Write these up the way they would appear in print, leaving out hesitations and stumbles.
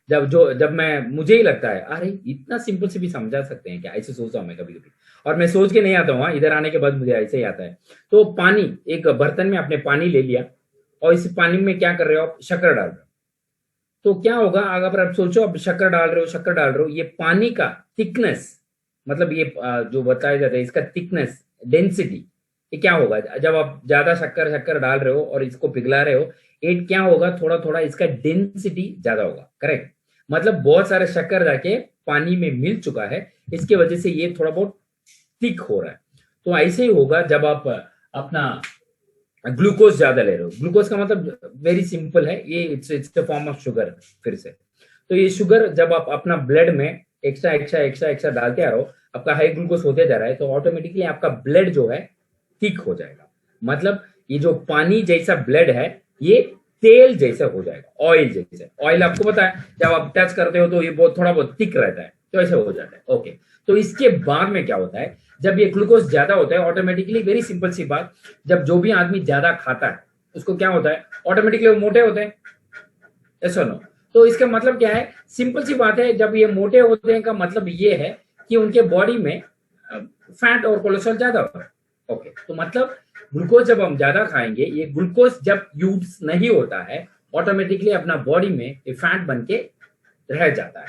जब मैं मुझे ही लगता है अरे इतना सिंपल से भी समझा सकते हैं क्या, ऐसे सोचता हूँ मैं कभी कभी। और मैं सोच के नहीं आता हूँ, इधर आने के बाद मुझे ऐसे ही आता है। तो पानी, एक बर्तन में आपने पानी ले लिया और इस पानी में क्या कर रहे हो आप, शक्कर डाल रहे हो। तो क्या होगा, अगर आप सोचो आप शक्कर डाल रहे हो, शक्कर डाल रहे हो, ये पानी का थिकनेस, मतलब ये जो बताया जाता है इसका थिकनेस, डेंसिटी, ये क्या होगा जब आप ज्यादा शक्कर शक्कर डाल रहे हो और इसको पिघला रहे हो, ये क्या होगा, थोड़ा थोड़ा इसका डेंसिटी ज्यादा होगा, करेक्ट। मतलब बहुत सारे शक्कर जाके पानी में मिल चुका है, इसके वजह से ये थोड़ा बहुत थिक हो रहा है। तो ऐसे ही होगा जब आप अपना ग्लूकोज ज्यादा ले रहे हो। ग्लूकोज का मतलब वेरी सिंपल है, ये it's it's the form of sugar. फिर से, तो ये शुगर जब आप अपना ब्लड में एक्स्ट्रा एक्स्ट्रा एक्स्ट्रा एक्स्ट्रा डालते आ रहे हो, आपका हाई ग्लूकोज होते जा रहा है, तो ऑटोमेटिकली आपका ब्लड जो है थिक हो जाएगा। मतलब ये जो पानी जैसा ब्लड है, ये तेल जैसा हो जाएगा, ऑयल जैसे। ऑयल आपको पता है जब आप टच करते हो तो ये बहुत थोड़ा बहुत थिक रहता है, तो ऐसे हो जाता है। ओके, तो इसके बाद में क्या होता है, जब ये ग्लूकोज ज्यादा होता है ऑटोमेटिकली, वेरी सिंपल सी बात, जब जो भी आदमी ज्यादा खाता है उसको क्या होता है, ऑटोमेटिकली वो मोटे होते हैं, ऐसा नो। तो इसका मतलब क्या है, सिंपल सी बात है, जब ये मोटे होते हैं का मतलब ये है कि उनके बॉडी में फैट और कोलेस्ट्रॉल ज्यादा होता है। ओके, तो मतलब ग्लूकोज जब हम ज्यादा खाएंगे, ये ग्लूकोज जब यूज नहीं होता है, ऑटोमेटिकली अपना बॉडी में ये फैट बन के रह जाता है।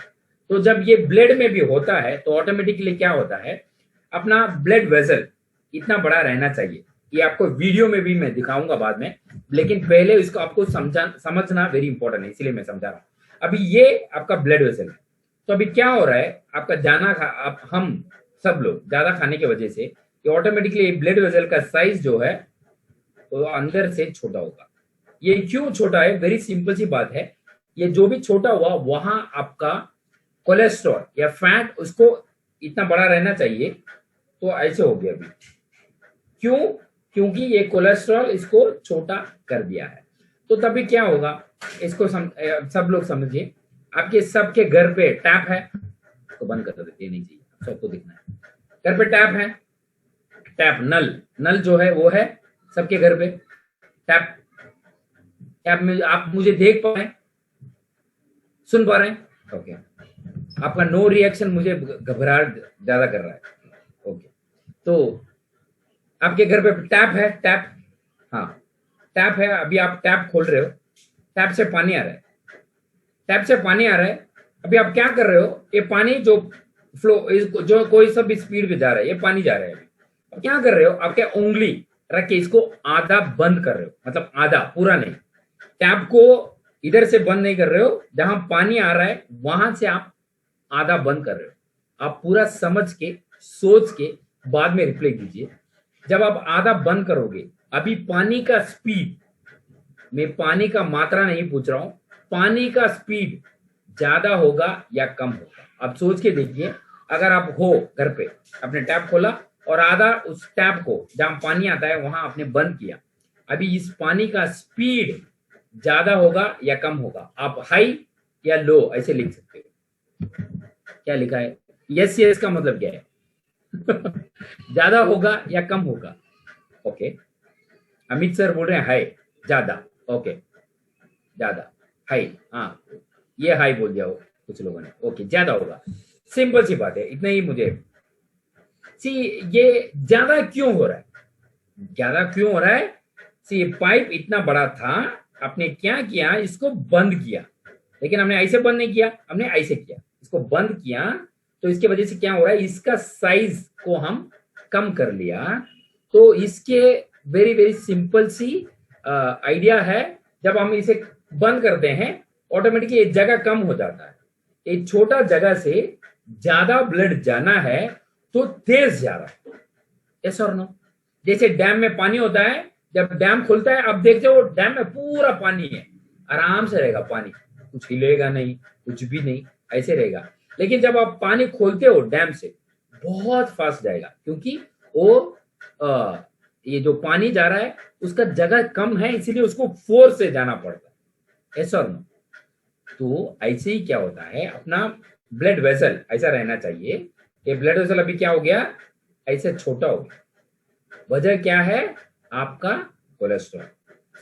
तो जब ये ब्लड में भी होता है तो ऑटोमेटिकली क्या होता है, अपना ब्लड वेसल इतना बड़ा रहना चाहिए। ये आपको वीडियो में भी मैं दिखाऊंगा बाद में, लेकिन पहले इसको आपको समझना वेरी इंपॉर्टेंट है, इसीलिए मैं समझा रहा हूं। अभी ये आपका ब्लड वेसल है। तो अभी क्या हो रहा है, आपका हम सब लोग ज्यादा खाने की वजह से ये ऑटोमेटिकली ब्लड वेसल का साइज जो है वो अंदर से छोटा होगा। ये क्यों छोटा है, वेरी सिंपल सी बात है, ये जो भी छोटा हुआ वहां आपका कोलेस्ट्रॉल या फैट उसको इतना बड़ा रहना चाहिए, तो ऐसे हो गया अभी। क्यों, क्योंकि ये कोलेस्ट्रॉल इसको छोटा कर दिया है। तो तभी क्या होगा, इसको सब लोग समझिए, आपके सबके घर पे टैप है, तो बंद कर देते, नहीं चाहिए सबको दिखना है। घर पे टैप है, टैप नल, नल जो है वो है सबके घर पे। टैप, टैप में आप मुझे देख पा रहे हैं, सुन पा रहे हैं, ओके। आपका नो रिएक्शन मुझे घबराहट ज्यादा कर रहा है। ओके, तो आपके घर पे टैप है, टैप, हाँ टैप है। अभी आप टैप खोल रहे हो, टैप से पानी आ रहा है, टैप से पानी आ रहा है। अभी आप क्या कर रहे हो, ये पानी जो फ्लो, जो कोई सब स्पीड पे जा रहा है, ये पानी जा रहा है। अब क्या कर रहे हो, आपके उंगली रख के इसको आधा बंद कर रहे हो, मतलब आधा, पूरा नहीं। टैप को इधर से बंद नहीं कर रहे हो, जहां पानी आ रहा है वहां से आप आधा बंद कर रहे हो। आप पूरा समझ के सोच के बाद में रिप्लाई दीजिए। जब आप आधा बंद करोगे, अभी पानी का स्पीड, मैं पानी का मात्रा नहीं पूछ रहा हूं, पानी का स्पीड ज्यादा होगा या कम होगा, आप सोच के देखिए। अगर आप हो घर पे, आपने टैप खोला और आधा उस टैप को जहां पानी आता है वहां आपने बंद किया, अभी इस पानी का स्पीड ज्यादा होगा या कम होगा, आप हाई या लो ऐसे लिख सकते हो। क्या लिखा है, यस यस का मतलब क्या है ज्यादा होगा या कम होगा। ओके, अमित सर बोल रहे हैं हाई, ज्यादा, ओके, ज्यादा, हाई, हाँ ये हाई बोल दिया हो कुछ लोगों ने, ओके ज्यादा होगा। सिंपल सी बात है, इतना ही मुझे सी। ये ज्यादा क्यों हो रहा है, ज्यादा क्यों हो रहा है, सी ये पाइप इतना बड़ा था, आपने क्या किया, इसको बंद किया, लेकिन हमने ऐसे बंद नहीं किया, हमने ऐसे किया, इसको बंद किया। तो इसके वजह से क्या हो रहा है, इसका साइज को हम कम कर लिया। तो इसके वेरी वेरी सिंपल सी आइडिया है, जब हम इसे बंद करते हैं ऑटोमेटिकली एक जगह कम हो जाता है। एक छोटा जगह से ज्यादा ब्लड जाना है तो तेज जा रहा है, यस और नो। जैसे डैम में पानी होता है, जब डैम खुलता है, अब देखते हो डैम में पूरा पानी है, आराम से रहेगा पानी, कुछ हिलेगा नहीं, कुछ भी नहीं, ऐसे रहेगा। लेकिन जब आप पानी खोलते हो डैम से, बहुत फास्ट जाएगा, क्योंकि वो ये जो पानी जा रहा है उसका जगह कम है, इसीलिए उसको फोर्स से जाना पड़ता है, ऐसा और नो। तो ऐसे ही क्या होता है, अपना ब्लड वेसल ऐसा रहना चाहिए। ये ब्लड वेसल अभी क्या हो गया, ऐसे छोटा हो गया। वजह क्या है, आपका कोलेस्ट्रॉल,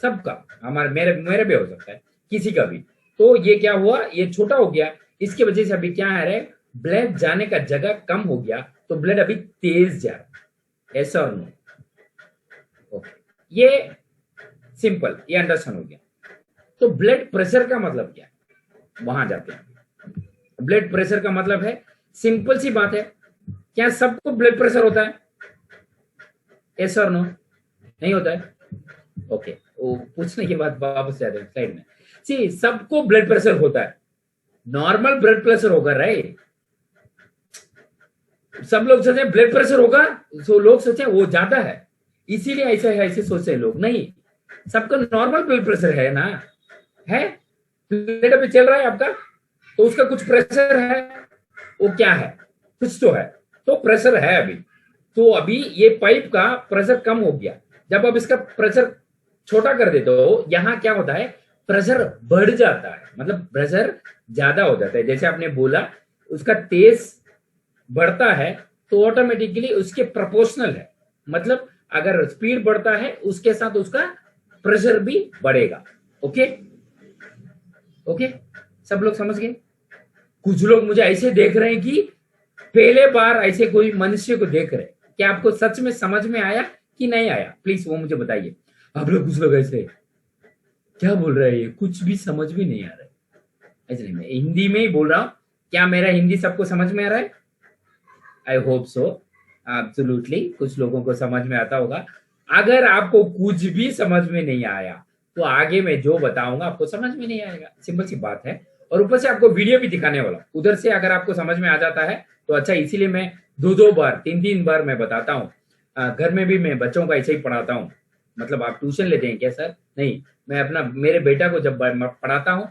सबका, हमारे मेरे मेरे भी हो सकता है, किसी का भी। तो ये क्या हुआ, ये छोटा हो गया, इसकी वजह से अभी क्या आ रहा है, ब्लड जाने का जगह कम हो गया, तो ब्लड अभी तेज जा रहा है। ऐसा और नो? ओके, ये सिंपल, ये अंडरस्टैंड हो गया। तो ब्लड प्रेशर का मतलब क्या है, वहां जाते हैं। ब्लड प्रेशर का मतलब है, सिंपल सी बात है, क्या सबको ब्लड प्रेशर होता है? यस और नो? नहीं होता है। ओके, वो पूछने के बाद वापस जाते हैं स्लाइड में। सी, सबको ब्लड प्रेशर होता है, नॉर्मल ब्लड प्रेशर होगा, राइट? सब लोग सोचते हैं ब्लड प्रेशर होगा, तो लोग सोचते हैं वो ज्यादा है, इसीलिए ऐसा है, ऐसे सोचते हैं लोग। नहीं, सबका नॉर्मल ब्लड प्रेशर है ना, है। ब्लड अभी चल रहा है आपका, तो उसका कुछ प्रेशर है, वो क्या है, कुछ तो है, तो प्रेशर है अभी। तो अभी ये पाइप का प्रेशर कम हो गया, जब आप इसका प्रेशर छोटा कर देते हो, यहां क्या होता है, प्रेशर बढ़ जाता है, मतलब प्रेशर ज्यादा हो जाता है। जैसे आपने बोला उसका तेज बढ़ता है, तो ऑटोमेटिकली उसके प्रोपोर्शनल है, मतलब अगर स्पीड बढ़ता है उसके साथ उसका प्रेशर भी बढ़ेगा। ओके ओके, सब लोग समझ गए? कुछ लोग मुझे ऐसे देख रहे हैं कि पहले बार ऐसे कोई मनुष्य को देख रहे हैं। क्या आपको सच में समझ में आया कि नहीं आया? प्लीज वो मुझे बताइए। आप लोग, कुछ लोग ऐसे क्या बोल रहे हैं, कुछ भी समझ में नहीं आ रहा है। ऐसे नहीं, मैं हिंदी में ही बोल रहा हूं। क्या मेरा हिंदी सबको समझ में आ रहा है? आई होप सो, एब्सोल्युटली कुछ लोगों को समझ में आता होगा। अगर आपको कुछ भी समझ में नहीं आया, तो आगे मैं जो बताऊंगा आपको समझ में नहीं आएगा, सिंपल सी बात है। और ऊपर से आपको वीडियो भी दिखाने वाला, उधर से अगर आपको समझ में आ जाता है तो अच्छा, इसीलिए मैं 2-2 बार 3-3 बार मैं बताता हूँ। घर में भी मैं बच्चों का ऐसे ही पढ़ाता हूँ। मतलब आप ट्यूशन लेते हैं क्या सर? नहीं, मैं अपना मेरे बेटा को जब पढ़ाता हूँ,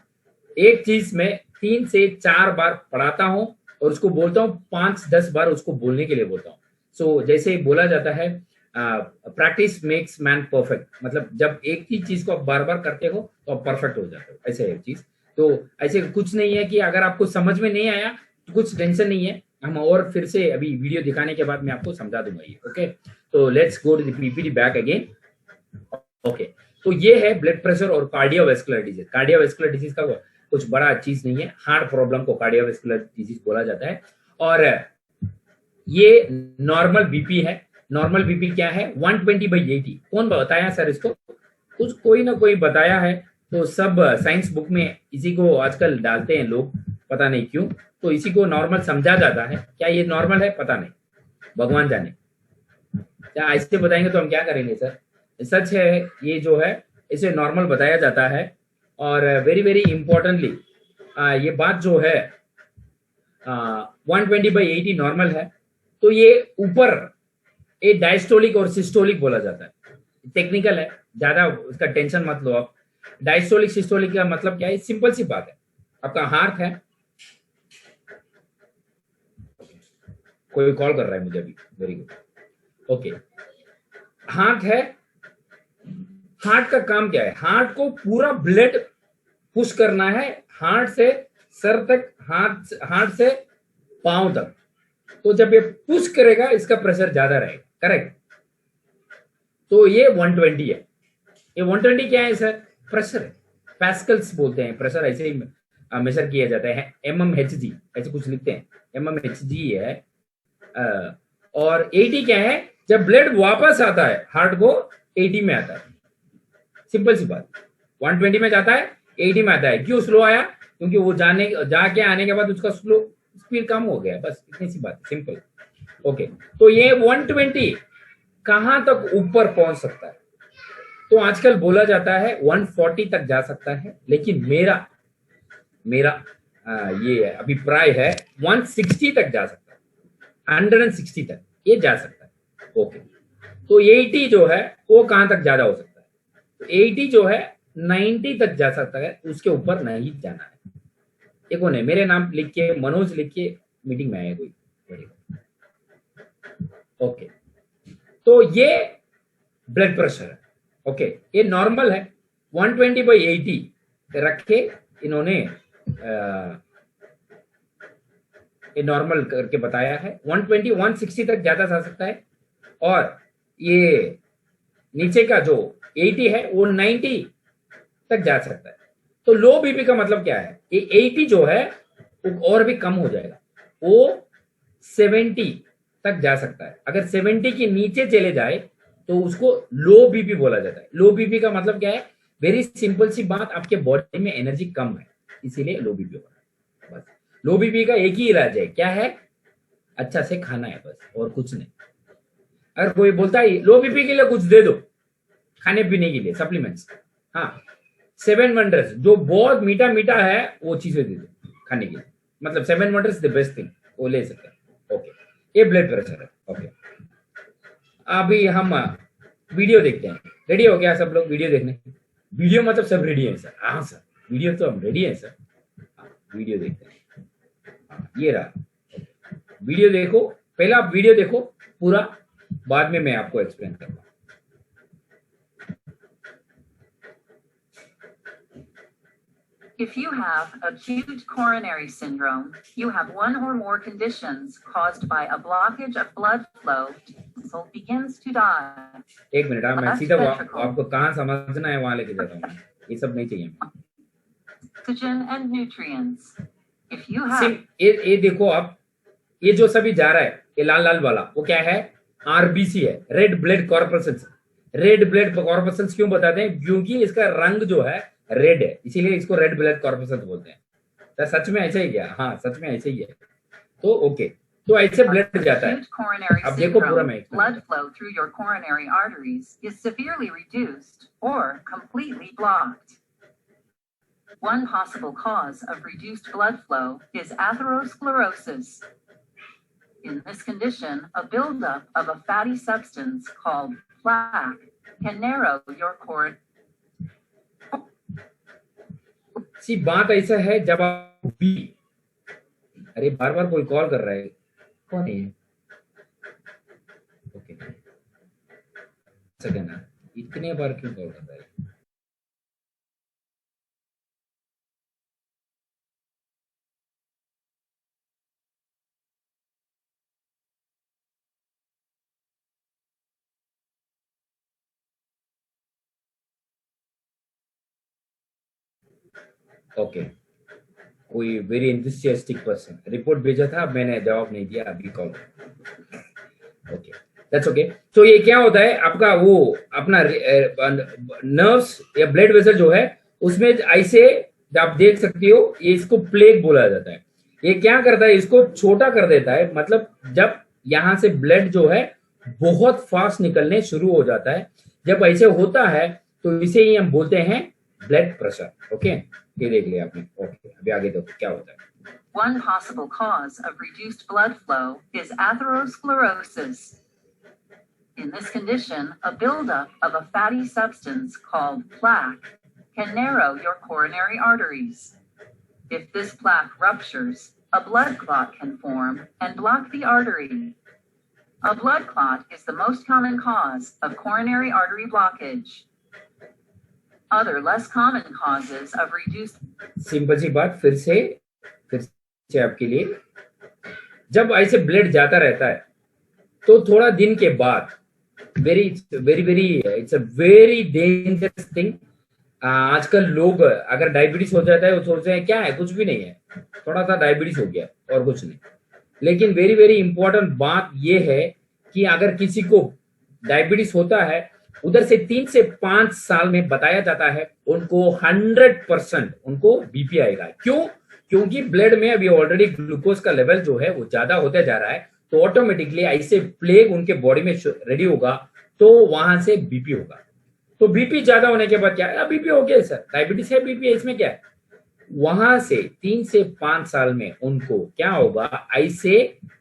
एक चीज में 3 से 4 बार पढ़ाता हूँ, और उसको बोलता हूँ 5-10 बार उसको बोलने के लिए बोलता हूँ। सो जैसे बोला जाता है, प्रैक्टिस मेक्स मैन परफेक्ट, मतलब जब एक ही चीज को आप बार बार करते हो तो आप परफेक्ट हो जाते हो, ऐसे एक चीज। तो ऐसे कुछ नहीं है कि अगर आपको समझ में नहीं आया तो कुछ टेंशन नहीं है, हम और फिर से अभी वीडियो दिखाने के बाद मैं आपको समझा दूंगा ये। ओके, तो let's go to the PPT back again. Okay, तो ये है ब्लड प्रेशर और कार्डियोवैस्कुलर डिजीज। कार्डियोवैस्कुलर डिजीज का कुछ बड़ा चीज नहीं है, हार्ट प्रॉब्लम को कार्डियोवैस्कुलर डिजीज बोला जाता है। और ये नॉर्मल बीपी है। नॉर्मल बीपी क्या है? 120/80। कौन बताया सर इसको? कुछ कोई ना कोई बताया है, तो सब साइंस बुक में इसी को आजकल डालते हैं लोग, पता नहीं क्यों। तो इसी को नॉर्मल समझा जाता है। क्या ये नॉर्मल है? पता नहीं, भगवान जाने। क्या ऐसे बताएंगे तो हम क्या करेंगे सर? सच है, ये जो है इसे नॉर्मल बताया जाता है। और वेरी वेरी इंपॉर्टेंटली, ये बात जो है 120/80 नॉर्मल है, तो ये ऊपर ये डायस्टोलिक और सिस्टोलिक बोला जाता है। टेक्निकल है, ज्यादा उसका टेंशन मत लो आप। डायस्टोलिक सिस्टोलिक का मतलब क्या है? सिंपल सी बात है, आपका हार्ट है, कोई कॉल कर रहा है मुझे अभी, वेरी गुड। ओके, हार्ट है। हार्ट का काम क्या है? हार्ट को पूरा ब्लड पुश करना है, हार्ट से सर तक, हार्ट से पांव तक। तो जब ये पुश करेगा, इसका प्रेशर ज्यादा रहेगा, करेक्ट? तो ये 120 है। ये 120 क्या है सर? प्रेशर है, पैस्कल्स बोलते हैं प्रेशर, ऐसे ही मेजर किया जाता है। mmHg ऐसे कुछ लिखते हैं, mmHg है। और 80 क्या है? जब ब्लड वापस आता है हार्ट को, 80 में आता है। सिंपल सी बात, 120 में जाता है, 80 में आता है। क्यों स्लो आया? क्योंकि वो जाके आने के बाद उसका स्लो स्पीड कम हो गया, बस इतनी सी बात, सिंपल। ओके, तो ये 120 कहां तक ऊपर पहुंच सकता है? तो आजकल बोला जाता है 140 तक जा सकता है, लेकिन मेरा ये अभिप्राय है 160 तक जा सकता है, 160 तक ये जा सकता है। ओके, तो 80 जो है वो कहां तक ज्यादा हो सकता है? तो 80 जो है 90 तक जा सकता है, उसके ऊपर नहीं जाना है। एक कौन है? मेरे नाम लिख के, मनोज लिख के, मीटिंग में आया कोई। ओके, तो ये ब्लड प्रेशर है। ओके, ये नॉर्मल है, 120/80 रखे इन्होंने, ये नॉर्मल करके बताया है। 120 160 तक ज्यादा जा सकता है, और ये नीचे का जो 80 है वो 90 तक जा सकता है। तो लो बीपी का मतलब क्या है, ये 80 जो है वो और भी कम हो जाएगा, वो 70 तक जा सकता है। अगर 70 के नीचे चले जाए तो उसको लो बीपी बोला जाता है। लो बीपी का मतलब क्या है, वेरी सिंपल सी बात, आपके बॉडी में एनर्जी कम है, इसीलिए लो बीपी होगा। बस लो बीपी का एक ही इलाज है, क्या है, अच्छा से खाना है, बस और कुछ नहीं। अगर कोई बोलता है लो बीपी के लिए कुछ दे दो खाने पीने के लिए सप्लीमेंट्स, हाँ 7 वंडर्स जो बहुत मीठा मीठा है वो चीजें दे दो खाने के लिए, मतलब 7 वंडर्स द बेस्ट थिंग, वो ले सकते हैं। ओके, ये ब्लड प्रेशर है। ओके, अभी हम वीडियो देखते हैं। रेडी हो गया सब लोग वीडियो देखने? वीडियो मतलब सब रेडी है सर? हाँ सर, वीडियो तो हम रेडी है सर। वीडियो देखते हैं, ये रहा वीडियो। देखो, पहला आप वीडियो देखो पूरा, बाद में मैं आपको एक्सप्लेन करूंगा। If you have acute coronary syndrome, you have one or more conditions caused by a blockage of blood flow. So begins to die. एक मिनट, मैं सीधा आपको कहाँ समझना है वहां लेके जाता हूँ, ये सब नहीं चाहिए। Oxygen and nutrients. If you have ये देखो आप, ये जो सभी जा रहा है ये लाल लाल वाला, वो क्या है, आरबीसी है, red blood corpuscles. Red blood corpuscles क्यों बताते हैं, क्योंकि इसका रंग जो है रेड है, इसीलिए इसको रेड ब्लड कॉर्पसल्स बोलते हैं। तो सच में ऐसा ही क्या? हाँ सच में ऐसे ही है। तो ओके, तो ऐसे ब्लड जाता है। अब देखो पूरा मैं blood flow through your coronary arteries is severely reduced or completely blocked. One possible cause of reduced blood flow is atherosclerosis. In this condition, a buildup of a fatty substance called plaque can narrow your cord. सी बात ऐसा है, जब आप B, अरे बार बार कोई call कर रहा है, कौन है? ओके, सेकंड, इतने बार क्यों कॉल कर रहा है? ओके, कोई वेरी एंथुसियास्टिक पर्सन रिपोर्ट भेजा था, मैंने जवाब नहीं दिया, अभी कॉल। Okay, that's okay. तो ये क्या होता है आपका, वो अपना नर्व्स या ब्लड वेसल जो है उसमें ऐसे आप देख सकते हो, ये इसको प्लेग बोला जाता है। ये क्या करता है, इसको छोटा कर देता है, मतलब जब यहां से ब्लड जो है बहुत फास्ट निकलने शुरू हो जाता है, जब ऐसे होता है तो इसे ही हम बोलते हैं ब्लड प्रेशर। ओके, ये देख लिया आपने। ओके, अभी आगे देखो क्या होता है। One possible cause of reduced blood flow is atherosclerosis. In this condition, a buildup of a fatty substance called plaque can narrow your coronary arteries. If this plaque ruptures, a blood clot can form and block the artery. A blood clot is the most common cause of coronary artery blockage. Other less common causes of reduced simple सी बात फिर से आपके लिए, जब ऐसे blood जाता रहता है तो थोड़ा दिन के बाद very very very it's a very dangerous thing. आजकल लोग अगर डायबिटीज हो जाता है वो सोचते हैं क्या है, कुछ भी नहीं है, थोड़ा सा डायबिटीज हो गया और कुछ नहीं। लेकिन वेरी वेरी इंपॉर्टेंट बात ये है कि अगर किसी को डायबिटीज होता है, उधर से 3 से 5 साल में बताया जाता है उनको 100% उनको बीपी आएगा। क्यों? क्योंकि ब्लड में अभी ऑलरेडी ग्लूकोज का लेवल जो है वो ज्यादा होते जा रहा है, तो ऑटोमेटिकली ऐसे प्लेग उनके बॉडी में रेडी होगा, तो वहां से बीपी होगा। तो बीपी ज्यादा होने के बाद क्या है, बीपी हो गया सर, डायबिटीज है, बीपी है, इसमें क्या है, वहां से 3 से 5 साल में उनको क्या होगा, ऐसे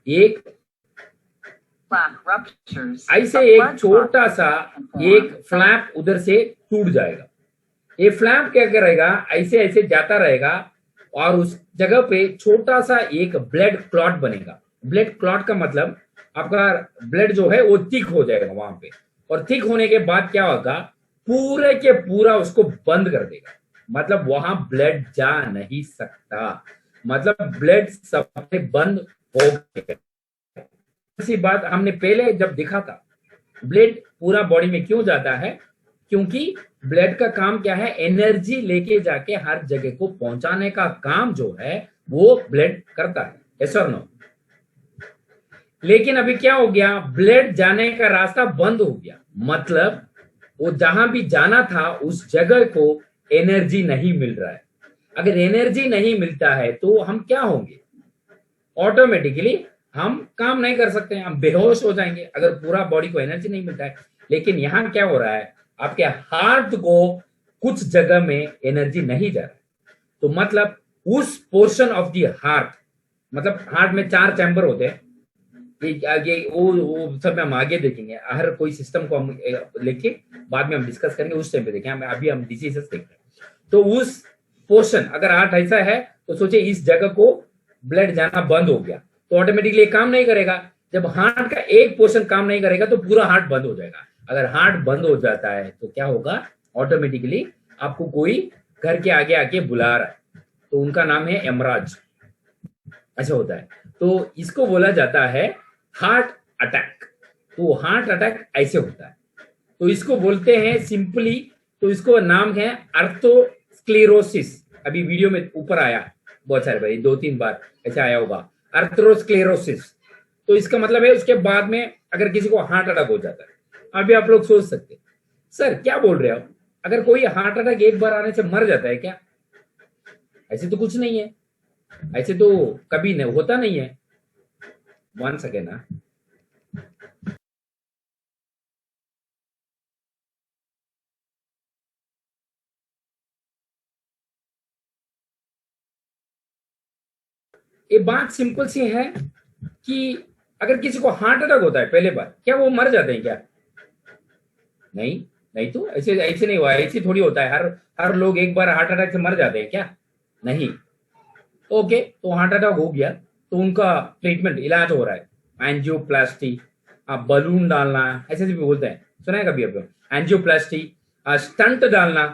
एक छोटा सा एक फ्लैप उधर से टूट जाएगा। ये फ्लैप क्या करेगा, ऐसे ऐसे जाता रहेगा और उस जगह पे छोटा सा एक ब्लड क्लॉट बनेगा। ब्लड क्लॉट का मतलब आपका ब्लड जो है वो थिक हो जाएगा वहां पे, और थिक होने के बाद क्या होगा, पूरे के पूरा उसको बंद कर देगा, मतलब वहां ब्लड जा नहीं सकता, मतलब ब्लड सब बंद हो गया। इसी बात हमने पहले जब देखा था, ब्लड पूरा बॉडी में क्यों जाता है, क्योंकि ब्लड का काम क्या है, एनर्जी लेके जाके हर जगह को पहुंचाने का काम जो है वो ब्लड करता है, यस और नो। लेकिन अभी क्या हो गया, ब्लड जाने का रास्ता बंद हो गया, मतलब वो जहां भी जाना था उस जगह को एनर्जी नहीं मिल रहा है। अगर एनर्जी नहीं मिलता है तो हम क्या होंगे, ऑटोमेटिकली हम काम नहीं कर सकते, हम बेहोश हो जाएंगे अगर पूरा बॉडी को एनर्जी नहीं मिलता है। लेकिन यहां क्या हो रहा है, आपके हार्ट को कुछ जगह में एनर्जी नहीं जा रहा है, तो मतलब उस पोर्शन ऑफ द हार्ट, मतलब हार्ट में 4 चैम्बर होते हैं, ये वो सब हम आगे देखेंगे, हर कोई सिस्टम को हम लेके बाद में हम डिस्कस करेंगे, उस टाइम पे देखेंगे, अभी हम डिसीजेस देख रहे हैं। तो उस पोर्शन, अगर हार्ट ऐसा है तो सोचिए इस जगह को ब्लड जाना बंद हो गया तो ऑटोमेटिकली काम नहीं करेगा। जब हार्ट का एक पोर्शन काम नहीं करेगा तो पूरा हार्ट बंद हो जाएगा। अगर हार्ट बंद हो जाता है तो क्या होगा, ऑटोमेटिकली आपको कोई घर के आगे आके बुला रहा है, तो उनका नाम है एमराज, ऐसा होता है। तो इसको बोला जाता है हार्ट अटैक। तो हार्ट अटैक ऐसे होता है, तो इसको बोलते हैं सिंपली, तो इसको नाम है अर्थोस्क्लेरोसिस। अभी वीडियो में ऊपर आया बहुत सारे भाई, 2-3 बार ऐसे आया होगा, अर्थोस्क्लेरोसिस। तो इसका मतलब है उसके बाद में अगर किसी को हार्ट अटैक हो जाता है। अभी आप लोग सोच सकते हैं सर क्या बोल रहे हो, अगर कोई हार्ट अटैक एक बार आने से मर जाता है क्या? ऐसे तो कुछ नहीं है, ऐसे तो कभी नहीं होता नहीं है। वन सेकेंड ना, ये बात सिंपल सी है कि अगर किसी को हार्ट अटैक होता है पहले बार, क्या वो मर जाते हैं क्या? नहीं, नहीं तो ऐसे ऐसे नहीं हुआ, ऐसे थोड़ी होता है, हर लोग एक बार हार्ट अटैक से मर जाते हैं क्या? नहीं। ओके, तो हार्ट अटैक हो गया तो उनका ट्रीटमेंट, इलाज हो रहा है, एंजियोप्लास्टी, बलून डालना, ऐसे भी बोलते हैं, सुना है कभी आप? एंजियोप्लास्टी, स्टंट डालना,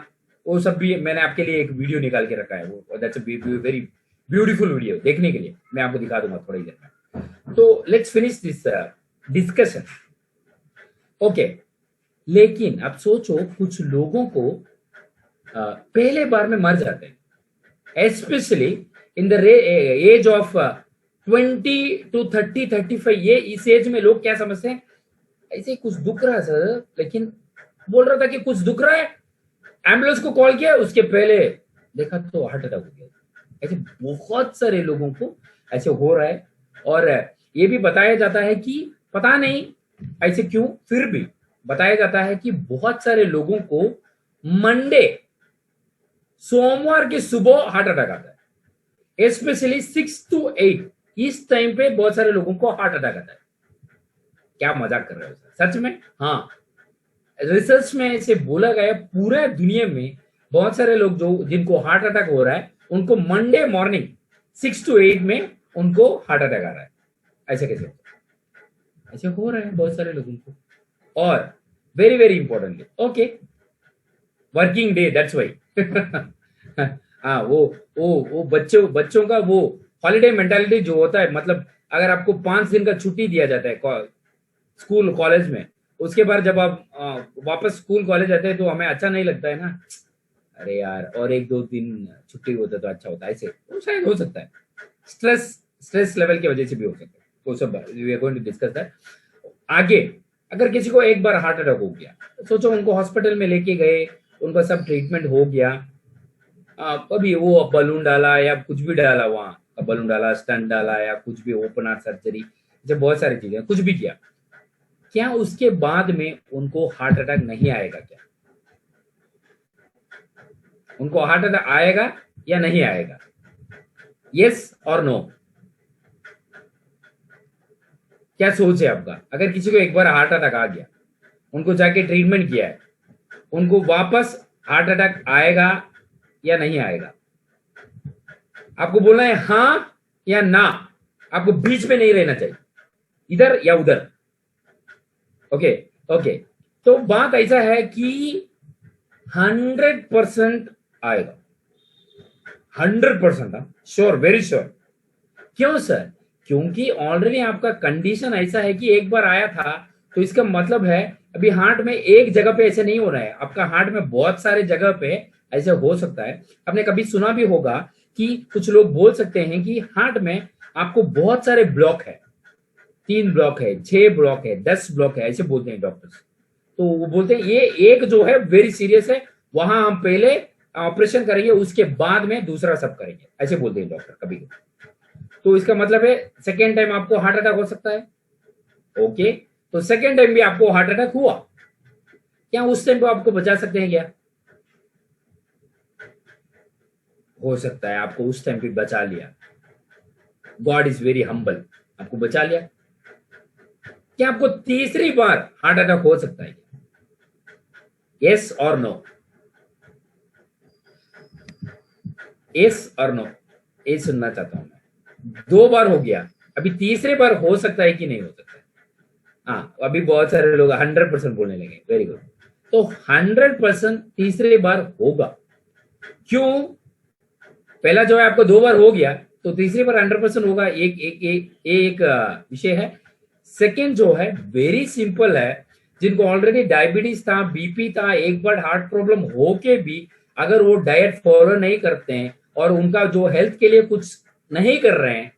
वो सब भी मैंने आपके लिए एक वीडियो निकाल के रखा है, वो that's a very beautiful video, देखने के लिए मैं आपको दिखा दूंगा थोड़ी देर में। तो let's finish this discussion. Okay, लेकिन अब सोचो कुछ लोगों को पहले बार में मर जाते हैं, especially in the age of 20 to 30-35। ये इस एज में लोग क्या समझते हैं, ऐसे कुछ दुख रहा है सर, लेकिन बोल रहा था कि कुछ दुख रहा है, एम्बुलेंस को कॉल किया, उसके पहले देखा तो हार्ट अटैक हो गया। ऐसे बहुत सारे लोगों को ऐसे हो रहा है, और ये भी बताया जाता है कि पता नहीं ऐसे क्यों, फिर भी बताया जाता है कि बहुत सारे लोगों को मंडे, सोमवार की सुबह हार्ट अटैक आता है, स्पेशली 6 to 8 इस टाइम पे बहुत सारे लोगों को हार्ट अटैक आता है। क्या मजाक कर रहे हो सर, सच में? हाँ, रिसर्च में ऐसे बोला गया पूरे दुनिया में बहुत सारे लोग जो जिनको हार्ट अटैक हो रहा है उनको मंडे मॉर्निंग 6 to 8 में उनको हार्ट अटैक आ रहा है। ऐसे कैसे? ऐसे हो रहा है बहुत सारे लोगों को। और very very importantly, okay, working day, that's why. हाँ, वो बच्चों का वो हॉलीडे मेंटालिटी जो होता है, मतलब अगर आपको 5 दिन का छुट्टी दिया जाता है स्कूल कॉलेज में, उसके बाद जब आप वापस स्कूल कॉलेज आते हैं तो हमें अच्छा नहीं लगता है ना, अरे यार और 1-2 दिन छुट्टी होता तो अच्छा होता, ऐसे तो शायद हो सकता है, स्ट्रेस लेवल की वजह से भी हो सकता है। तो सब we are going to discuss that आगे। अगर किसी को एक बार हार्ट अटैक हो गया, सोचो उनको हॉस्पिटल में लेके गए, उनका सब ट्रीटमेंट हो गया, कभी वो बलून डाला या कुछ भी डाला, वहां बलून डाला, स्टंट डाला या कुछ भी, ओपन हार्ट सर्जरी, जब बहुत सारी चीजें कुछ भी किया, क्या उसके बाद में उनको हार्ट अटैक नहीं आएगा? क्या उनको हार्ट अटैक आएगा या नहीं आएगा? यस और नो? क्या सोच है आपका? अगर किसी को एक बार हार्ट अटैक आ गया, उनको जाके ट्रीटमेंट किया है, उनको वापस हार्ट अटैक आएगा या नहीं आएगा? आपको बोलना है हाँ या ना, आपको बीच में नहीं रहना चाहिए, इधर या उधर। ओके ओके, तो बात ऐसा है कि 100% आएगा, 100%, श्योर, वेरी श्योर। क्यों सर? क्योंकि ऑलरेडी आपका कंडीशन ऐसा है कि एक बार आया था, तो इसका मतलब है अभी हार्ट में एक जगह पे ऐसे नहीं हो रहा है, आपका हार्ट में बहुत सारे जगह पे ऐसे हो सकता है। आपने कभी सुना भी होगा कि कुछ लोग बोल सकते हैं कि हार्ट में आपको बहुत सारे ब्लॉक है, 3 ब्लॉक है, 6 ब्लॉक है, 10 ब्लॉक है, ऐसे बोलते हैं डॉक्टर्स। तो वो बोलते हैं ये एक जो है वेरी सीरियस है, वहां हम पहले ऑपरेशन करेंगे, उसके बाद में दूसरा सब करेंगे, ऐसे बोलते हैं डॉक्टर कभी कभी। तो इसका मतलब है सेकेंड टाइम आपको हार्ट अटैक हो सकता है। ओके, तो सेकेंड टाइम भी आपको हार्ट अटैक हुआ, क्या उस टाइम पे आपको बचा सकते हैं क्या? हो सकता है आपको उस टाइम पे बचा लिया, गॉड इज वेरी हम्बल, आपको बचा लिया। क्या आपको तीसरी बार हार्ट अटैक हो सकता है? यस और नो? यस और नो, ये सुनना चाहता हूं मैं। 2 बार हो गया, अभी तीसरी बार हो सकता है कि नहीं हो सकता है? हाँ, अभी बहुत सारे लोग 100% बोलने लगे, वेरी गुड। तो 100% तीसरी बार होगा। क्यों? पहला जो है आपको 2 बार हो गया, तो तीसरी बार 100% होगा, एक विषय है। सेकेंड जो है वेरी सिंपल है, जिनको ऑलरेडी डायबिटीज था, बीपी था, एक बार हार्ट प्रॉब्लम होके भी अगर वो डाइट फॉलो नहीं करते हैं और उनका जो हेल्थ के लिए कुछ नहीं कर रहे हैं,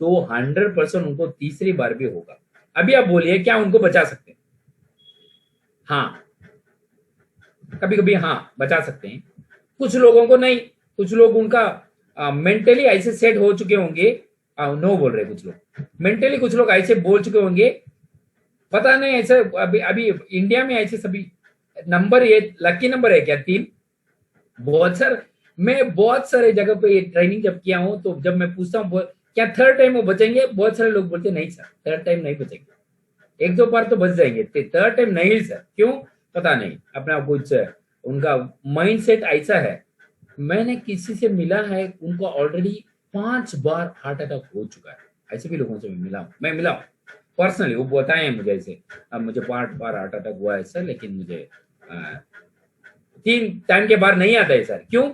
तो 100% उनको तीसरी बार भी होगा। अभी आप बोलिए क्या उनको बचा सकते हैं? हाँ, कभी कभी हाँ बचा सकते हैं, कुछ लोगों को नहीं। कुछ लोग उनका मेंटली ऐसे सेट हो चुके होंगे, नो बोल रहे कुछ लोग, मेंटली कुछ लोग ऐसे बोल चुके होंगे, पता नहीं ऐसे। अभी अभी इंडिया में ऐसे सभी नंबर, ये लकी नंबर है क्या 3? बहुत सारे, मैं बहुत सारे जगह पे ट्रेनिंग जब किया हूं, तो जब मैं पूछता हूँ क्या थर्ड टाइम वो बचेंगे, बहुत सारे लोग बोलते नहीं सर, थर्ड टाइम नहीं बचेंगे, 1-2 बार तो बच जाएंगे, थर्ड टाइम नहीं सर। क्यों? पता नहीं, अपना कुछ उनका माइंड सेट ऐसा है। मैंने किसी से मिला है, उनको ऑलरेडी 5 बार हार्ट अटैक हो चुका है, ऐसे भी लोगों से मैं मिला हूं पर्सनली, वो बताए हैं मुझे ऐसे, अब मुझे 5 बार हार्ट अटैक हुआ है सर, लेकिन मुझे 3 टाइम के बाद नहीं आता है सर। क्यों?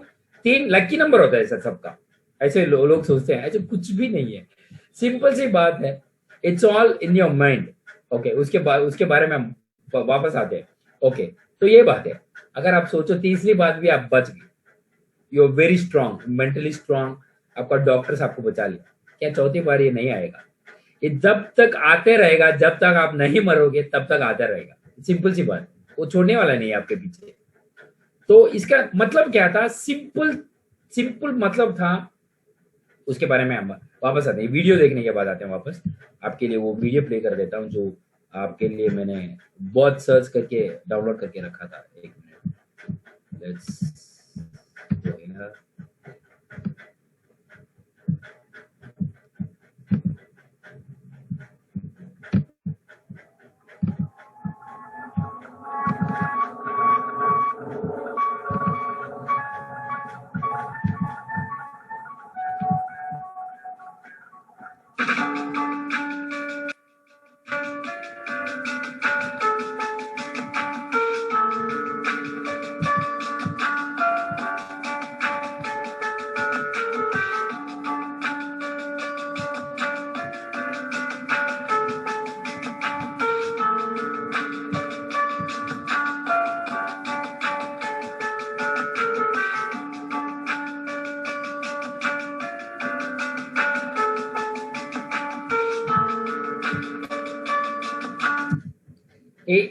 3 लकी नंबर होता है सर सबका, ऐसे लोग सोचते हैं, ऐसे कुछ भी नहीं है, सिंपल सी बात है, it's all in your mind. Okay, उसके बारे में हम वापस आते हैं। ओके, तो ये बात है, अगर आप सोचो तीसरी बात भी आप बच गए, you are very strong, mentally strong, आपका डॉक्टर्स आपको बचा लिया, क्या चौथी बार ये नहीं आएगा? ये जब तक आते रहेगा, जब तक आप नहीं मरोगे तब तक आता रहेगा, सिंपल सी बात, वो छोड़ने वाला नहीं है आपके पीछे। तो इसका मतलब क्या था? सिंपल सिंपल मतलब था, उसके बारे में हम वापस आते हैं, वीडियो देखने के बाद आते हैं वापस। आपके लिए वो वीडियो प्ले कर देता हूँ जो आपके लिए मैंने बहुत सर्च करके डाउनलोड करके रखा था। 1 मिनट, लेट्स go here.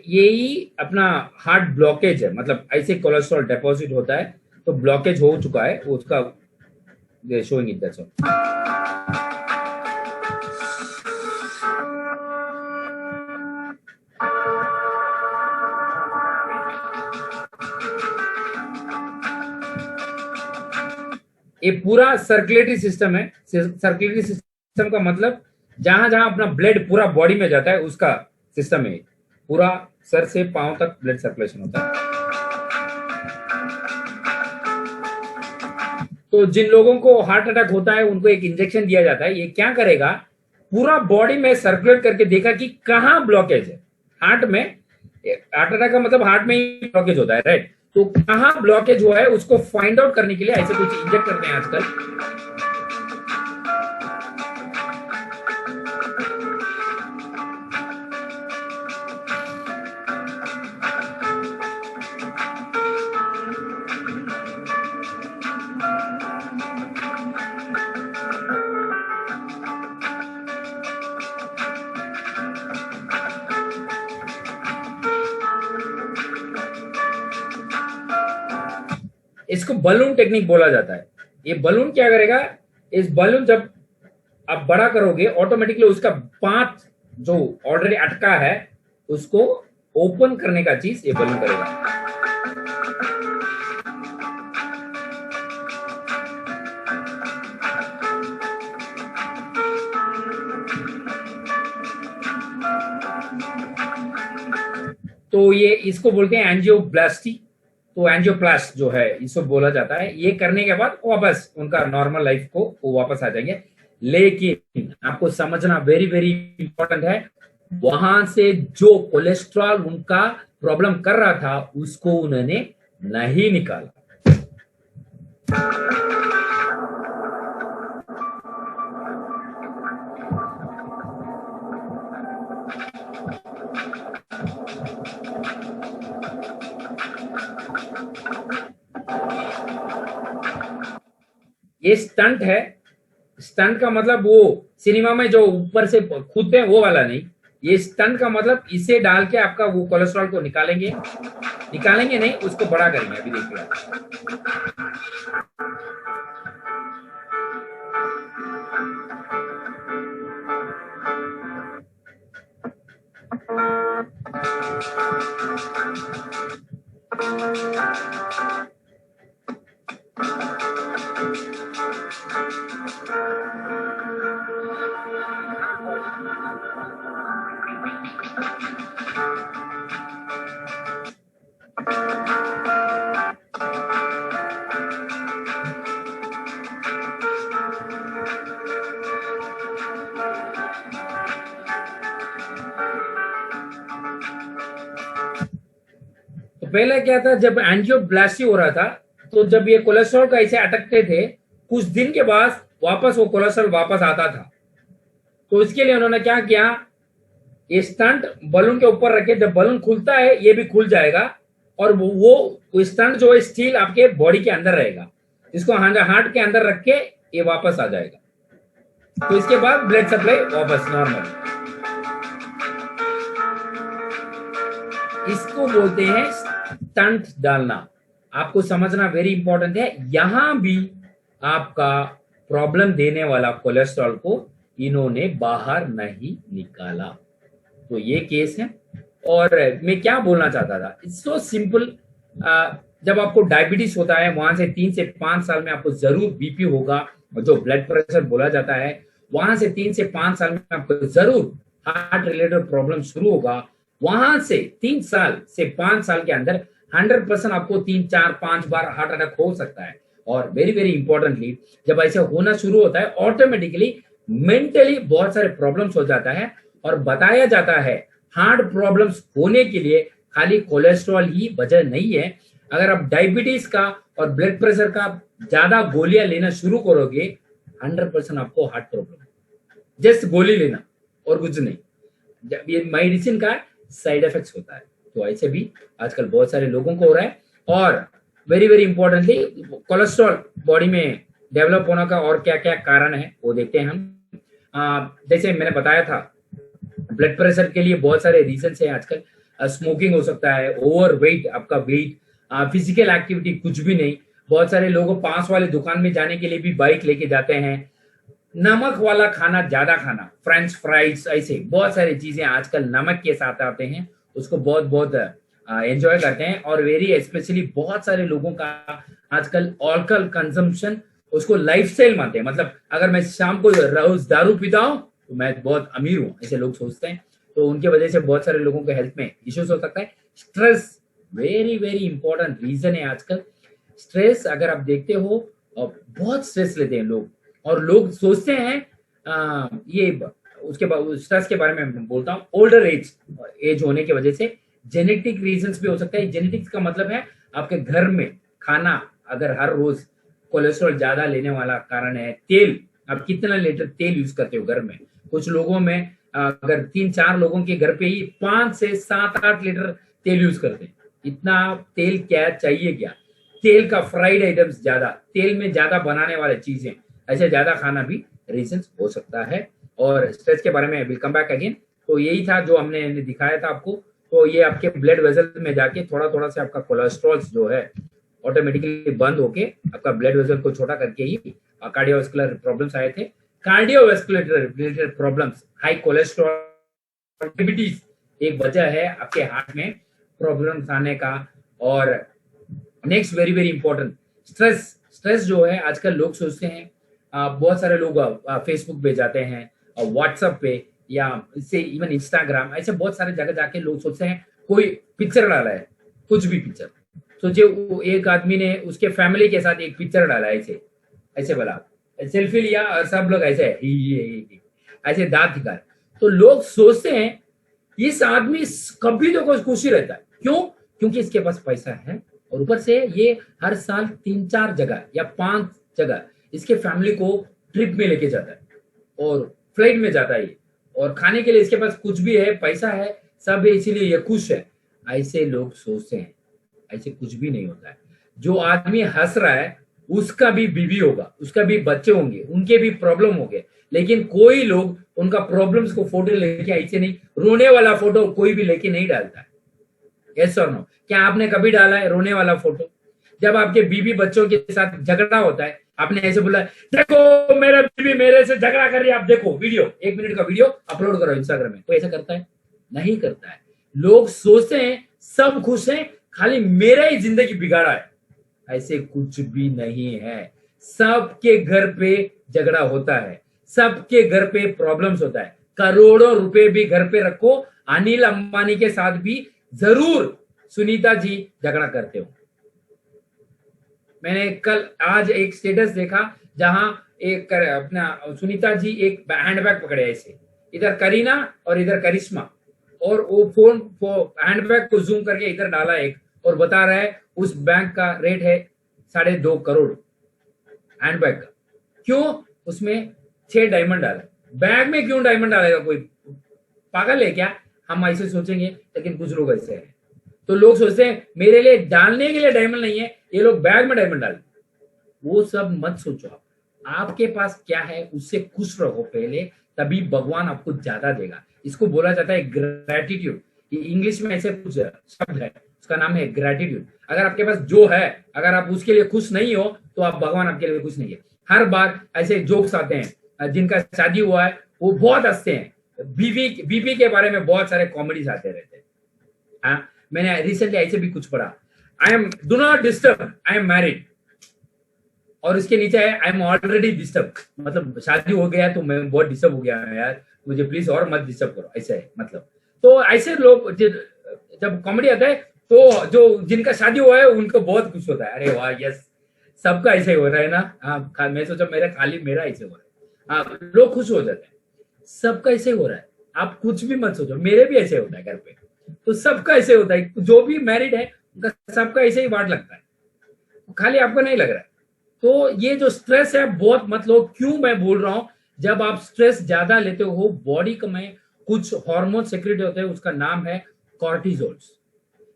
यही अपना हार्ट ब्लॉकेज है, मतलब ऐसे कोलेस्ट्रॉल डिपॉजिट होता है, तो ब्लॉकेज हो चुका है उसका, शोइंग इट, दैट्स ऑल। ये पूरा सर्कुलेटरी सिस्टम है। सर्कुलेटरी सिस्टम का मतलब जहां जहां अपना ब्लड पूरा बॉडी में जाता है, उसका सिस्टम है। पूरा सर से पांव तक ब्लड सर्कुलेशन होता है। तो जिन लोगों को हार्ट अटैक होता है, उनको एक इंजेक्शन दिया जाता है। ये क्या करेगा? पूरा बॉडी में सर्कुलेट करके देखा कि कहां ब्लॉकेज है हार्ट में। हार्ट अटैक का मतलब हार्ट में ही ब्लॉकेज होता है, राइट? तो कहां ब्लॉकेज हुआ है उसको फाइंड आउट करने के लिए ऐसे कुछ इंजेक्ट करते हैं आजकल। इसको बलून टेक्निक बोला जाता है। ये बलून क्या करेगा, इस बलून जब आप बड़ा करोगे ऑटोमेटिकली उसका पाथ जो ऑलरेडी अटका है उसको ओपन करने का चीज ये बलून करेगा। तो ये इसको बोलते हैं एंजियोप्लास्टी। तो एंजियोप्लास्ट जो है इसको बोला जाता है। ये करने के बाद वापस उनका नॉर्मल लाइफ को वो वापस आ जाएंगे। लेकिन आपको समझना वेरी वेरी इंपॉर्टेंट है, वहां से जो कोलेस्ट्रॉल उनका प्रॉब्लम कर रहा था उसको उन्होंने नहीं निकाला। ये स्टंट है। स्टंट का मतलब वो सिनेमा में जो ऊपर से कूदते हैं वो वाला नहीं। ये स्टंट का मतलब इसे डाल के आपका वो कोलेस्ट्रॉल को निकालेंगे नहीं, उसको बड़ा करेंगे। अभी देखिए पहले क्या था, जब एंजियोप्लास्टी हो रहा था तो जब ये कोलेस्ट्रॉल का ऐसे अटकते थे कुछ दिन के बाद वापस वो कोलेस्ट्रॉल वापस आता था। तो इसके लिए उन्होंने क्या किया, ये स्टंट बलून के ऊपर रखे, जब बलून खुलता है ये भी खुल जाएगा और वो स्टंट जो है स्टील आपके बॉडी के अंदर रहेगा। इसको हार्ट के अंदर रख के ये वापस आ जाएगा। तो इसके बाद ब्लड सप्लाई वापस नॉर्मल। इसको बोलते हैं स्टंट डालना। आपको समझना वेरी इंपॉर्टेंट है। यहां भी आपका प्रॉब्लम देने वाला कोलेस्ट्रॉल को इन्होंने बाहर नहीं निकाला। तो ये केस है। और मैं क्या बोलना चाहता था, इट्स सो सिंपल। जब आपको डायबिटीज होता है वहां से 3 से 5 साल में आपको जरूर बीपी होगा, जो ब्लड प्रेशर बोला जाता है वहां से 3 से 5 साल में आपको जरूर हार्ट रिलेटेड प्रॉब्लम शुरू होगा। वहां से 3 साल से 5 साल के अंदर 100% आपको 3, 4, 5 बार हार्ट अटैक हो सकता है। और वेरी वेरी इंपॉर्टेंटली जब ऐसे होना शुरू होता है ऑटोमेटिकली मेंटली बहुत सारे प्रॉब्लम्स हो जाता है। और बताया जाता है हार्ट प्रॉब्लम्स होने के लिए खाली कोलेस्ट्रॉल ही वजह नहीं है। अगर आप डायबिटीज का और ब्लड प्रेशर का ज्यादा गोलियां लेना शुरू करोगे 100% आपको हार्ट प्रॉब्लम। जस्ट गोली लेना और कुछ नहीं। जब ये मेडिसिन का साइड इफेक्ट्स होता है। तो ऐसे भी आजकल बहुत सारे लोगों को हो रहा है। और very very importantly cholesterol body में डेवलप होने का और क्या क्या कारण है वो देखते हैं हम। जैसे मैंने बताया था ब्लड प्रेशर के लिए बहुत सारे रीजंस हैं आजकल। स्मोकिंग हो सकता है, ओवर वेट, आपका वेट, फिजिकल एक्टिविटी कुछ भी नहीं। बहुत सारे लोग पास वाले दुकान में जाने के लिए भी बाइक लेके जाते हैं। नमक वाला खाना ज्यादा खाना, फ्रेंच फ्राइज, ऐसे बहुत सारी चीजें आजकल नमक के साथ आते हैं, उसको बहुत बहुत एंजॉय करते हैं। और वेरी स्पेशली बहुत सारे लोगों का आजकल अल्कोहल कंजम्पशन उसको लाइफस्टाइल मानते हैं। मतलब अगर मैं शाम को रोज दारू पीता हूं तो मैं बहुत अमीर हूं, ऐसे लोग सोचते हैं। तो उनके वजह से बहुत सारे लोगों के हेल्थ में इश्यूज हो सकता है। Stress very very important reason है आजकल। स्ट्रेस अगर आप देखते हो बहुत स्ट्रेस लेते हैं लोग। और लोग सोचते हैं ये उसके बाद स्ट्रेस के बारे में मैं बोलता हूँ, ओल्डर एज होने की वजह से जेनेटिक रीजंस भी हो सकता है। जेनेटिक्स का मतलब है आपके घर में खाना अगर हर रोज कोलेस्ट्रॉल ज्यादा लेने वाला कारण है। तेल, आप कितना लीटर तेल यूज करते हो घर में। कुछ लोगों में अगर 3-4 लोगों के घर पे ही 5 से 7-8 लीटर तेल यूज करते हैं। इतना तेल क्या चाहिए क्या? तेल का फ्राइड आइटम्स ज्यादा, तेल में ज्यादा बनाने वाले चीजें, ऐसे ज्यादा खाना भी रीजन हो सकता है। और स्ट्रेस के बारे में विल कम बैक अगेन। तो यही था जो हमने दिखाया था आपको। तो ये आपके ब्लड वेसल में जाके थोड़ा थोड़ा से आपका कोलेस्ट्रॉल जो है ऑटोमेटिकली बंद होके आपका ब्लड वेसल को छोटा करके ही कार्डियोवास्कुलर प्रॉब्लम्स आए थे। Cardiovascular related problems, high cholesterol, diabetes एक वजह है आपके हार्ट में प्रॉब्लम्स आने का। और next very very important, stress जो है आजकल लोग सोचते हैं, बहुत सारे लोग फेसबुक पे जाते हैं, व्हाट्सएप पे, या इससे इवन इंस्टाग्राम, ऐसे बहुत सारे जगह जाके लोग सोचते हैं कोई पिक्चर डाला है, कुछ भी पिक्चर सोचे, एक आदमी ने उसके फैमिली के साथ एक पिक्चर डाला ऐसे ऐसे बोला, सेल्फी लिया और सब लोग ऐसे ऐसे दांत दिखा, तो लोग सोचते हैं इस आदमी कभी तो कुछ खुशी रहता है। क्यों? क्योंकि इसके पास पैसा है और ऊपर से ये हर साल 3-4 जगह या 5 जगह इसके फैमिली को ट्रिप में लेके जाता है और फ्लाइट में जाता है, और खाने के लिए इसके पास कुछ भी है, पैसा है, सब है, इसीलिए ये खुश है। ऐसे लोग सोचते हैं, ऐसे कुछ भी नहीं होता है। जो आदमी हंस रहा है उसका भी बीवी होगा, उसका भी बच्चे होंगे, उनके भी प्रॉब्लम होंगे, लेकिन कोई लोग उनका प्रॉब्लम्स को फोटो लेके ऐसे नहीं, रोने वाला फोटो कोई भी लेके नहीं डालता है। यस और नो? क्या आपने कभी डाला है रोने वाला फोटो? जब आपके बीवी बच्चों के साथ झगड़ा होता है, आपने ऐसे बोला देखो मेरा बीवी मेरे से झगड़ा कर रही है, आप देखो वीडियो, 1 मिनट का वीडियो अपलोड करो इंस्टाग्राम में, कोई ऐसा करता है? नहीं करता है। लोग सोचते हैं सब खुश हैं, खाली मेरा ही जिंदगी बिगाड़ा है। ऐसे कुछ भी नहीं है। सबके घर पे झगड़ा होता है, सबके घर पे प्रॉब्लम्स होता है। करोड़ों रुपए भी घर पे रखो, अनिल अंबानी के साथ भी जरूर सुनीता जी झगड़ा करते हो। मैंने आज एक स्टेटस देखा जहां एक अपना सुनीता जी एक हैंडबैग पकड़े ऐसे, इधर करीना और इधर करिश्मा, और वो हैंडबैग को जूम करके इधर डाला एक, और बता रहा है उस बैंक का रेट है 2.5 करोड़ हैंडबैग का। क्यों? उसमें 6 डायमंड डाले। बैग में क्यों डायमंड डालेगा कोई? पागल है क्या? हम ऐसे सोचेंगे, लेकिन कुछ लोग ऐसे हैं। तो लोग सोचते हैं मेरे लिए डालने के लिए डायमंड नहीं है, ये लोग बैग में डायमंड डाल। वो सब मत सोचो। आपके पास क्या है उससे खुश रहो पहले, तभी भगवान आपको ज्यादा देगा। इसको बोला जाता है ग्रैटिट्यूड। इंग्लिश में ऐसे कुछ शब्द है, उसका नाम है ग्रैटिट्यूड। अगर आपके पास जो है, अगर आप उसके लिए खुश नहीं हो, तो आप भगवान आपके लिए खुश नहीं है। हर बार ऐसे जोक्स आते हैं, जिनका शादी हुआ है वो बहुत हंसते हैं, बीवी के बारे में बहुत सारे कॉमेडीज आते रहते हैं। हाँ, मैंने रिसेंटली ऐसे भी कुछ पढ़ा, I am do not disturb, I am married, और इसके नीचे है आई एम ऑलरेडी डिस्टर्ब, मतलब शादी हो गया तो मैं बहुत डिस्टर्ब हो गया यार, मुझे प्लीज और मत डिस्टर्ब करो, ऐसा है मतलब। तो ऐसे लोग जब कॉमेडी आता है, तो जो जिनका शादी हुआ है उनको बहुत खुश होता है, अरे वाह यस, सबका ऐसे ही हो रहा है ना। हाँ, मैं सोचा मेरा ऐसे हो रहा है। हाँ, लोग खुश हो जाते हैं, सबका ऐसे हो रहा है। आप कुछ भी मत सोचो, मेरे भी ऐसे होता है घर पे, तो सबका ऐसे होता है। जो भी मैरिड है उनका सबका ऐसे ही वाट लगता है, खाली आपको नहीं लग रहा है। तो ये जो स्ट्रेस है बहुत मत लो। क्यों मैं बोल रहा हूं? जब आप स्ट्रेस ज्यादा लेते हो, बॉडी में कुछ हार्मोन सेक्रेट होते हैं, उसका नाम है कॉर्टिसोल्स।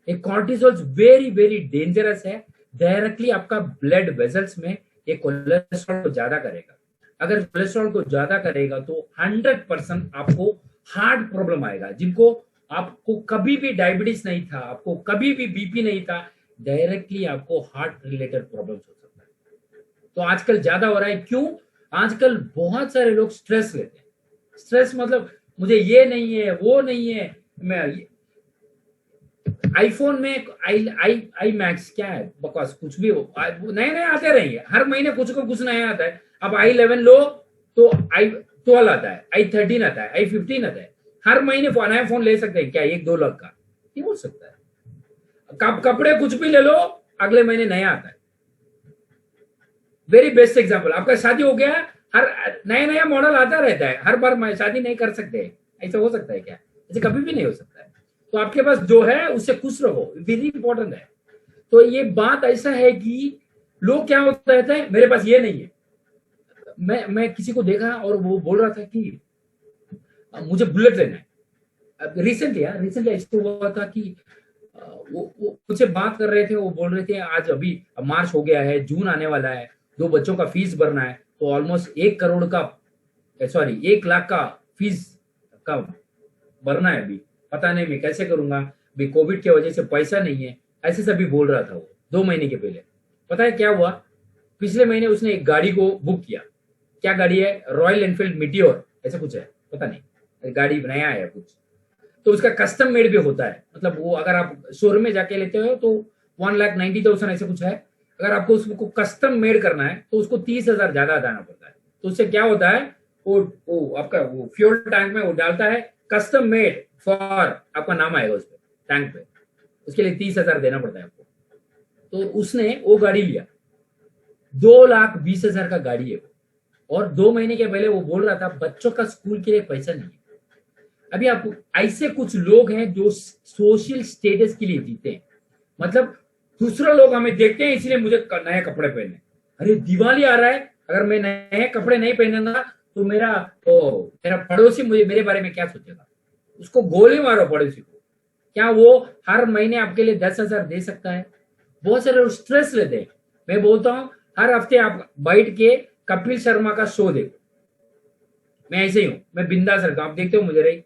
ये कॉर्टिसोल्स वेरी वेरी डेंजरस है। डायरेक्टली आपका ब्लड वेसल्स में ये कोलेस्ट्रॉल को ज्यादा करेगा। अगर कोलेस्ट्रॉल को ज्यादा करेगा तो 100% आपको हार्ट प्रॉब्लम आएगा। जिनको आपको कभी भी डायबिटीज नहीं था, आपको कभी भी बीपी नहीं था, डायरेक्टली आपको हार्ट रिलेटेड प्रॉब्लम्स हो सकता है। तो आजकल ज्यादा हो रहा है। क्यों? आजकल बहुत सारे लोग स्ट्रेस लेते हैं। स्ट्रेस मतलब मुझे ये नहीं है, वो नहीं है। मैं आईफोन में आई मैक्स क्या है, बकवास, कुछ भी हो, नए नए आते रहेंगे, हर महीने कुछ को कुछ नया आता है। अब i11 लो तो i12 आता है, i13 आता है, i15 आता है। हर महीने नया फोन ले सकते हैं क्या 1-2 लाख का? नहीं हो सकता है। कपड़े कुछ भी ले लो, अगले महीने नया आता है। वेरी बेस्ट एग्जांपल, आपका शादी हो गया, हर नया नया मॉडल आता रहता है, हर बार शादी नहीं कर सकते। ऐसा हो सकता है क्या? ऐसे कभी भी नहीं हो सकता है। तो आपके पास जो है उससे खुश रहो, वेरी इंपॉर्टेंट है। तो ये बात ऐसा है कि लोग क्या होता है, मेरे पास ये नहीं है। मैं किसी को देखा और वो बोल रहा था कि मुझे बुलेट लेना है। रिसेंटली ऐसा हुआ था कि वो मुझसे बात कर रहे थे, वो बोल रहे थे आज अभी मार्च हो गया है, जून आने वाला है, 2 बच्चों का फीस भरना है, तो ऑलमोस्ट 1 लाख का फीस का भरना है। अभी पता नहीं मैं कैसे करूंगा, अभी कोविड की वजह से पैसा नहीं है, ऐसे सभी बोल रहा था वो 2 महीने के पहले। पता है क्या हुआ, पिछले महीने उसने एक गाड़ी को बुक किया। क्या गाड़ी है? रॉयल एनफील्ड मीटियोर ऐसा कुछ है, पता नहीं, गाड़ी नया है कुछ। तो उसका कस्टम मेड भी होता है, मतलब वो अगर आप शोरूम में जाके लेते हो तो 1,90,000 ऐसे कुछ है। अगर आपको उसको कस्टम मेड करना है तो उसको 30,000 ज्यादा देना पड़ता है। तो उससे क्या होता है, वो आपका वो फ्यूल टैंक में वो डालता है कस्टम मेड फॉर, आपका नाम आएगा उस पर टैंक पे, उसके लिए 30,000 देना पड़ता है आपको। तो उसने वो गाड़ी लिया, 2,20,000 का गाड़ी है वो, और 2 महीने के पहले वो बोल रहा था बच्चों का स्कूल के लिए पैसा नहीं है। अभी आप ऐसे कुछ लोग हैं जो सोशल स्टेटस के लिए जीते हैं, मतलब दूसरा लोग हमें देखते हैं इसलिए मुझे नए कपड़े पहनने। अरे दिवाली आ रहा है, अगर मैं नए कपड़े नहीं पहनूंगा तो मेरा पड़ोसी मुझे मेरे बारे में क्या सोचेगा? उसको गोली मारो पड़ोसी को। क्या वो हर महीने आपके लिए 10,000 दे सकता है? बहुत सारे लोग स्ट्रेस लेते हैं। मैं बोलता हूं हर हफ्ते आप बैठ के कपिल शर्मा का शो देखो। मैं ऐसे ही हूं, मैं बिंदास रहता हूं, आप देखते हो मुझे रही,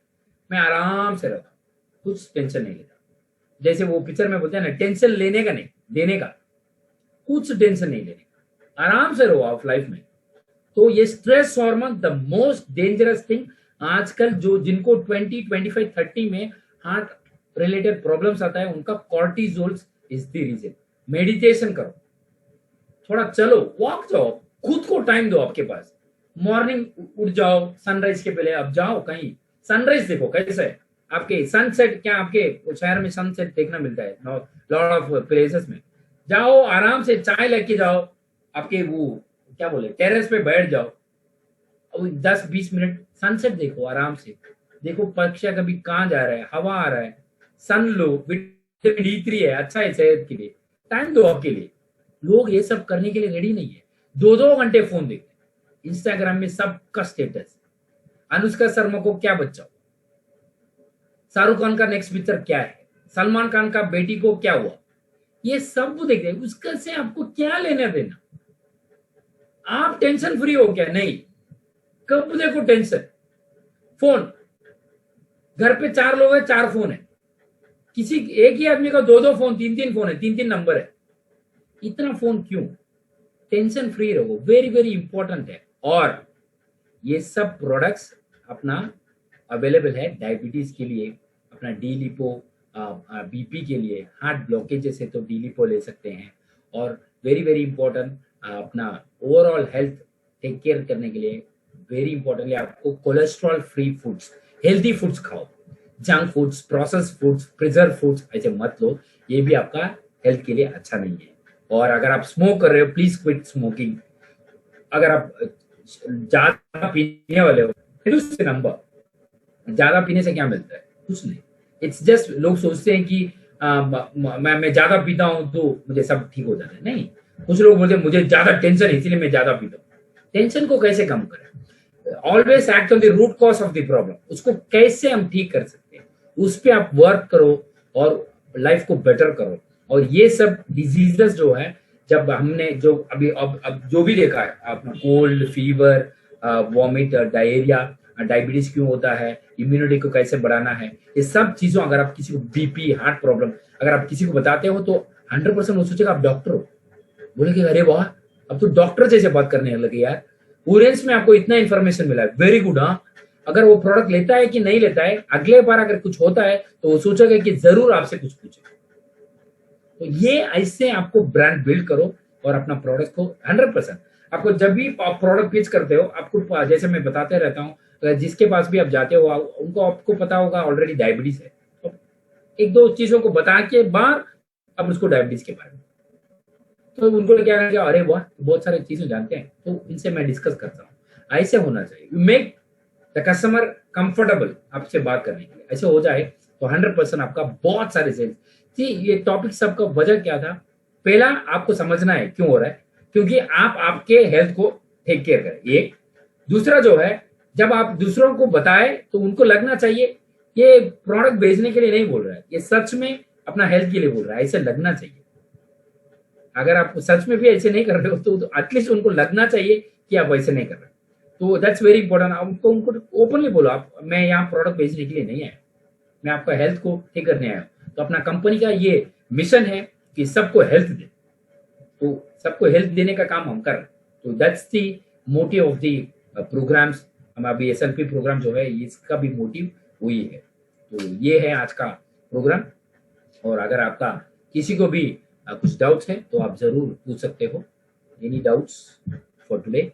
मैं आराम से रहता हूं, कुछ टेंशन नहीं लेता। जैसे वो पिक्चर में बोलते हैं ना, टेंशन लेने का नहीं देने का, कुछ टेंशन नहीं लेने का, आराम से रहो आप लाइफ में। तो ये stress hormone the most dangerous thing आजकल, जो जिनको 20, 25, 30 में हार्ट रिलेटेड प्रॉब्लम्स आता है उनका cortisol is the reason. Meditation करो, थोड़ा चलो, वॉक जाओ, खुद को टाइम दो। आपके पास मॉर्निंग उठ जाओ, सनराइज के पहले अब जाओ कहीं, सनराइज देखो कैसा है। आपके सनसेट, क्या आपके शहर में सनसेट देखना मिलता है? लॉट ऑफ प्लेसेस में जाओ, आराम से चाय लेके जाओ, आपके वो क्या बोले टेरेस पे बैठ जाओ, अब 10-20 मिनट सनसेट देखो, आराम से देखो पक्षी कभी कहाँ जा रहा है, हवा आ रहा है, सन लो, विटामिन D3 है, अच्छा है सेहत के लिए, टाइम दो आपके लिए। लोग ये सब करने के लिए रेडी नहीं है, 2-2 घंटे फोन देखते हैं, इंस्टाग्राम में सबका स्टेटस। अनुष्का शर्मा को क्या बच्चा, शाहरुख खान का नेक्स्ट पिक्चर क्या है, सलमान खान का बेटी को क्या हुआ, ये सब वो देखते हैं। उसका से आपको क्या लेना देना? आप टेंशन फ्री हो क्या? नहीं, कब देखो टेंशन। फोन, घर पे 4 लोग हैं, 4 फोन है, किसी एक ही आदमी का 2-2 फोन, 3-3 फोन है, 3-3 नंबर है, इतना फोन क्यों? टेंशन फ्री रहो, वेरी वेरी इंपॉर्टेंट है। और ये सब प्रोडक्ट्स अपना अवेलेबल है डायबिटीज के लिए, अपना डी लिपो, बीपी के लिए, हार्ट ब्लॉकेजेस है तो डी लिपो ले सकते हैं। और वेरी वेरी इंपॉर्टेंट अपना ओवरऑल हेल्थ टेक केयर करने के लिए वेरी इंपॉर्टेंटली आपको cholesterol free foods, healthy foods खाओ, junk foods, process foods, preserve foods ऐसे मत लो, ये भी आपका हेल्थ के लिए अच्छा नहीं है। और अगर आप स्मोक कर रहे हो, प्लीज क्विट स्मोकिंग। अगर आप ज्यादा पीने वाले हो, उससे नंबर, ज्यादा पीने से क्या मिलता है? कुछ नहीं। इट्स जस्ट, लोग सोचते हैं कि मैं ज्यादा पीता हूं तो मुझे सब ठीक हो जाता है। नहीं, कुछ लोग बोलते हैं मुझे ज्यादा टेंशन है इसलिए मैं ज्यादा पीता हूँ। टेंशन को कैसे कम करें? Always act on the root cause of the problem, उसको कैसे हम ठीक कर सकते हैं, उस पर आप वर्क करो और लाइफ को बेटर करो। और ये सब डिजीजेस जो है, जब हमने जो अभी अब जो भी देखा है, अपना cold, fever, vomit, diarrhoea, diabetes क्यों होता है, इम्यूनिटी को कैसे बढ़ाना है, ये सब चीजों अगर आप किसी को बीपी, हार्ट प्रॉब्लम अगर आप किसी को बताते हो तो 100% वो सोचेगा आप डॉक्टर हो। बोलेगे अरे वाह, अब तो डॉक्टर जैसे बात करने लगे यार, ओरेंज में आपको इतना इन्फॉर्मेशन मिला है, वेरी गुड। हाँ, अगर वो प्रोडक्ट लेता है कि नहीं लेता है, अगले बार अगर कुछ होता है तो वो सोचेगा कि जरूर आपसे कुछ पूछे। तो ये ऐसे आपको ब्रांड बिल्ड करो और अपना प्रोडक्ट को 100%, आपको जब भी प्रोडक्ट पिच करते हो, आपको जैसे मैं बताते रहता हूँ, जिसके पास भी आप जाते हो उनको आपको पता होगा ऑलरेडी डायबिटीज है, तो 1-2 चीजों को बता के बाद अब उसको डायबिटीज के बारे में, तो उनको क्या करेंगे, अरे वाह बहुत सारी चीजें जानते हैं, तो इनसे मैं डिस्कस करता हूँ। ऐसे होना चाहिए, मेक द कस्टमर कंफर्टेबल आपसे बात करने के लिए। ऐसे हो जाए तो 100% आपका बहुत सारे सेल्स। जी, ये टॉपिक सबका वजह क्या था? पहला आपको समझना है क्यों हो रहा है, क्योंकि आप आपके हेल्थ को टेक केयर करें, ये। दूसरा जो है, जब आप दूसरों को बताएं तो उनको लगना चाहिए ये प्रोडक्ट बेचने के लिए नहीं बोल रहा है, ये सच में अपना हेल्थ के लिए बोल रहा है, ऐसे लगना चाहिए। अगर आप सच में भी ऐसे नहीं कर रहे हो तो एटलीस्ट उनको लगना चाहिए कि आप ऐसे नहीं कर रहे। तो दैट्स वेरी इंपॉर्टेंट। उनको ओपनली बोलो, आप, मैं यहाँ प्रोडक्ट बेचने के लिए नहीं आया, मैं आपका हेल्थ को ठीक करने आया हूँ। तो अपना कंपनी का ये मिशन है कि सबको हेल्थ दे, तो सबको हेल्प देने का काम हम कर रहे हैं। तो that's the motive of the programs. हम अभी SLP प्रोग्राम जो है इसका भी मोटिव वही है। तो ये है आज का प्रोग्राम। और अगर आपका किसी को भी कुछ डाउट्स है तो आप जरूर पूछ सकते हो। Any doubts for today?